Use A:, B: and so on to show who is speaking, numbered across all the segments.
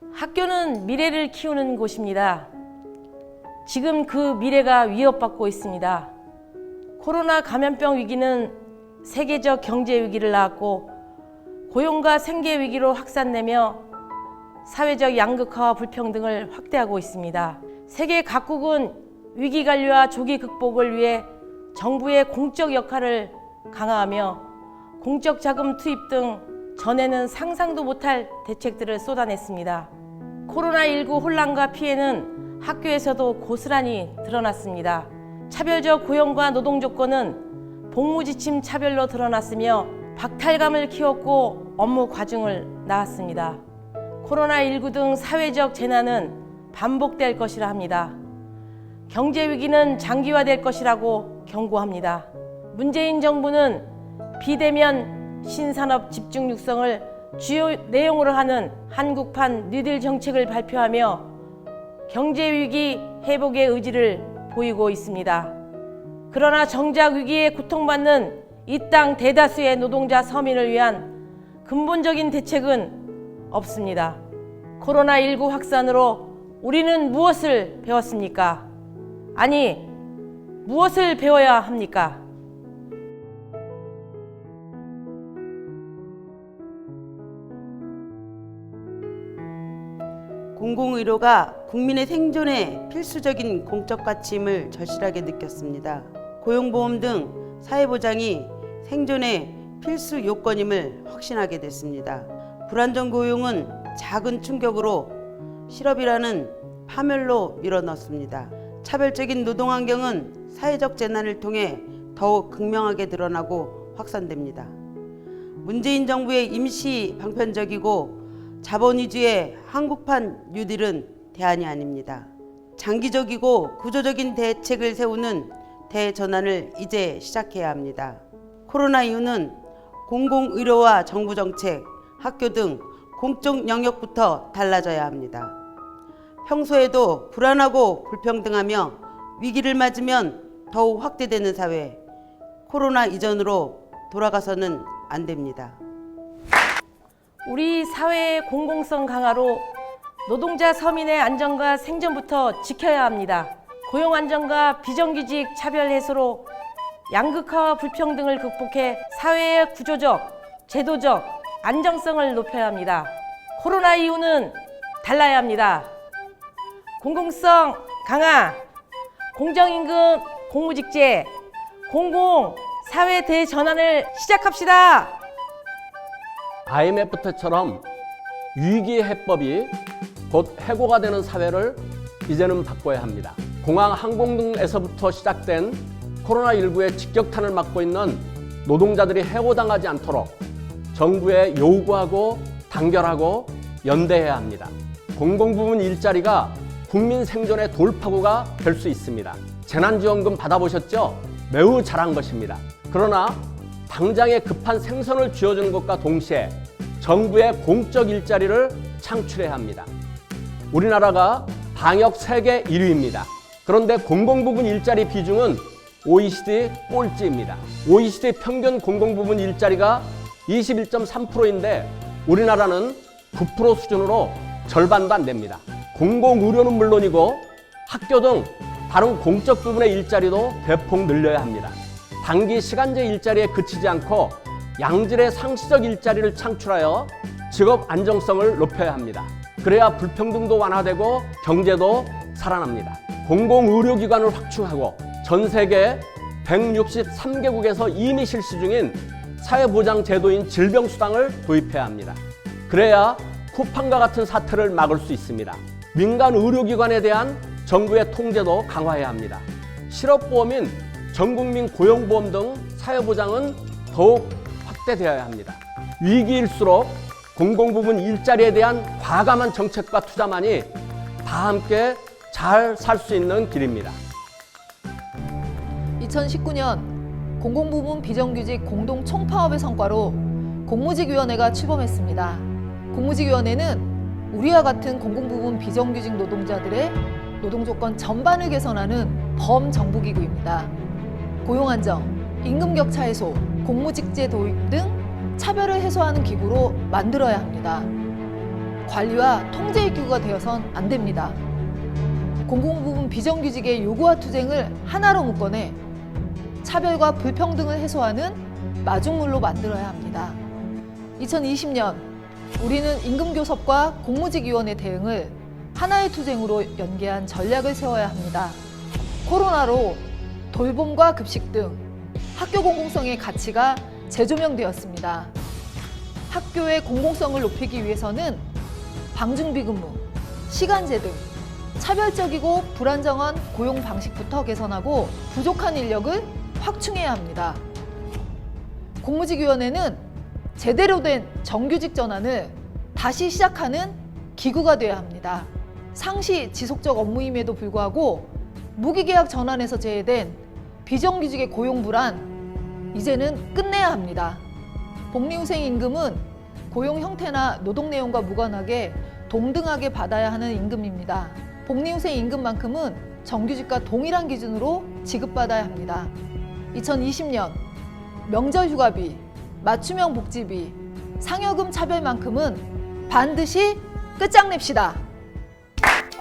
A: 학교는 미래를 키우는 곳입니다. 지금 그 미래가 위협받고 있습니다. 코로나 감염병 위기는 세계적 경제 위기를 낳았고 고용과 생계 위기로 확산되며 사회적 양극화와 불평등을 확대하고 있습니다. 세계 각국은 위기 관리와 조기 극복을 위해 정부의 공적 역할을 강화하며 공적 자금 투입 등 전에는 상상도 못할 대책들을 쏟아냈습니다. 코로나19 혼란과 피해는 학교에서도 고스란히 드러났습니다. 차별적 고용과 노동 조건은 복무지침 차별로 드러났으며 박탈감을 키웠고 업무 과중을 낳았습니다. 코로나19 등 사회적 재난은 반복될 것이라 합니다. 경제 위기는 장기화될 것이라고 경고합니다. 문재인 정부는 비대면 신산업 집중 육성을 주요 내용으로 하는 한국판 뉴딜 정책을 발표하며 경제 위기 회복의 의지를 보이고 있습니다. 그러나 정작 위기에 고통받는 이 땅 대다수의 노동자 서민을 위한 근본적인 대책은 없습니다. 코로나19 확산으로 우리는 무엇을 배웠습니까? 아니, 무엇을 배워야 합니까?
B: 공공의료가 국민의 생존에 필수적인 공적 가치임을 절실하게 느꼈습니다. 고용보험 등 사회보장이 생존의 필수 요건임을 확신하게 됐습니다. 불안정 고용은 작은 충격으로 실업이라는 파멸로 밀어넣습니다. 차별적인 노동환경은 사회적 재난을 통해 더욱 극명하게 드러나고 확산됩니다. 문재인 정부의 임시 방편적이고 자본 위주의 한국판 뉴딜은 대안이 아닙니다. 장기적이고 구조적인 대책을 세우는 대전환을 이제 시작해야 합니다. 코로나 이후는 공공의료와 정부정책, 학교 등 공적 영역부터 달라져야 합니다. 평소에도 불안하고 불평등하며 위기를 맞으면 더욱 확대되는 사회, 코로나 이전으로 돌아가서는 안 됩니다.
A: 우리 사회의 공공성 강화로 노동자 서민의 안전과 생존부터 지켜야 합니다. 고용 안정과 비정규직 차별 해소로 양극화와 불평등을 극복해 사회의 구조적, 제도적 안정성을 높여야 합니다. 코로나 이후는 달라야 합니다. 공공성 강화, 공정임금 공무직제, 공공사회 대전환을 시작합시다.
C: IMF 때처럼 위기 해법이 곧 해고가 되는 사회를 이제는 바꿔야 합니다. 공항, 항공 등에서부터 시작된 코로나19의 직격탄을 맞고 있는 노동자들이 해고당하지 않도록 정부에 요구하고 단결하고 연대해야 합니다. 공공부문 일자리가 국민 생존의 돌파구가 될 수 있습니다. 재난지원금 받아보셨죠? 매우 잘한 것입니다. 그러나 당장의 급한 생선을 쥐어주는 것과 동시에 정부의 공적 일자리를 창출해야 합니다. 우리나라가 방역 세계 1위입니다. 그런데 공공부문 일자리 비중은 OECD 꼴찌입니다. OECD 평균 공공부문 일자리가 21.3%인데 우리나라는 9% 수준으로 절반도 안 됩니다. 공공의료는 물론이고 학교 등 다른 공적 부분의 일자리도 대폭 늘려야 합니다. 단기 시간제 일자리에 그치지 않고 양질의 상시적 일자리를 창출하여 직업 안정성을 높여야 합니다. 그래야 불평등도 완화되고 경제도 살아납니다. 공공의료기관을 확충하고 전 세계 163개국에서 이미 실시 중인 사회보장제도인 질병수당을 도입해야 합니다. 그래야 쿠팡과 같은 사태를 막을 수 있습니다. 민간 의료기관에 대한 정부의 통제도 강화해야 합니다. 실업보험인 전국민 고용보험 등 사회보장은 더욱 확대되어야 합니다. 위기일수록 공공부문 일자리에 대한 과감한 정책과 투자만이 다 함께 잘 살 수 있는 길입니다.
D: 2019년 공공부문 비정규직 공동 총파업의 성과로 공무직위원회가 출범했습니다. 공무직위원회는 우리와 같은 공공부문 비정규직 노동자들의 노동조건 전반을 개선하는 범정부기구입니다. 고용안정, 임금격차 해소, 공무직제 도입 등 차별을 해소하는 기구로 만들어야 합니다. 관리와 통제의 기구가 되어선 안 됩니다. 공공부문 비정규직의 요구와 투쟁을 하나로 묶어내 차별과 불평등을 해소하는 마중물로 만들어야 합니다. 2020년 우리는 임금교섭과 공무직위원회 대응을 하나의 투쟁으로 연계한 전략을 세워야 합니다. 코로나로 돌봄과 급식 등 학교 공공성의 가치가 재조명되었습니다. 학교의 공공성을 높이기 위해서는 방중비근무, 시간제 등 차별적이고 불안정한 고용 방식부터 개선하고 부족한 인력을 확충해야 합니다. 공무직위원회는 제대로 된 정규직 전환을 다시 시작하는 기구가 되어야 합니다. 상시 지속적 업무임에도 불구하고 무기계약 전환에서 제외된 비정규직의 고용 불안, 이제는 끝내야 합니다. 복리후생 임금은 고용 형태나 노동 내용과 무관하게 동등하게 받아야 하는 임금입니다. 복리후생 임금만큼은 정규직과 동일한 기준으로 지급받아야 합니다. 2020년 명절 휴가비, 맞춤형 복지비, 상여금 차별만큼은 반드시 끝장냅시다.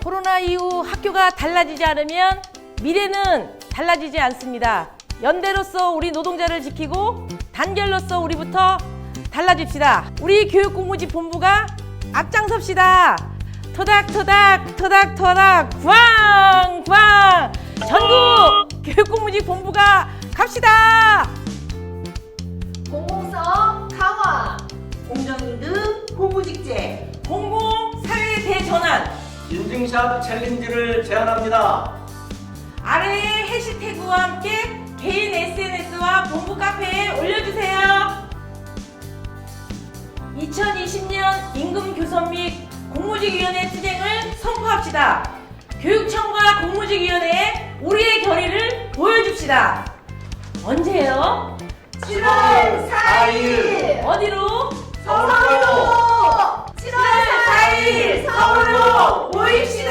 A: 코로나 이후 학교가 달라지지 않으면 미래는 달라지지 않습니다. 연대로서 우리 노동자를 지키고 단결로서 우리부터 달라집시다. 우리 교육공무직 본부가 앞장섭시다. 토닥토닥 토닥토닥 구황구황 전국 교육공무직 본부가 갑시다.
D: 공공성 강화,
B: 공정임금, 공무직제,
A: 공공사회 대전환.
E: 인증샷 챌린지를 제안합니다.
A: 아래의 해시태그와 함께 개인 SNS와 본부 카페에 올려주세요. 2020년 임금교섭 및 공무직위원회 투쟁을 선포합시다. 교육청과 공무직위원회에 우리의 결의를 보여줍시다. 언제요?
E: 7월 4일
A: 어디로?
E: 서울로
A: 7월 4일 서울로 모입시다.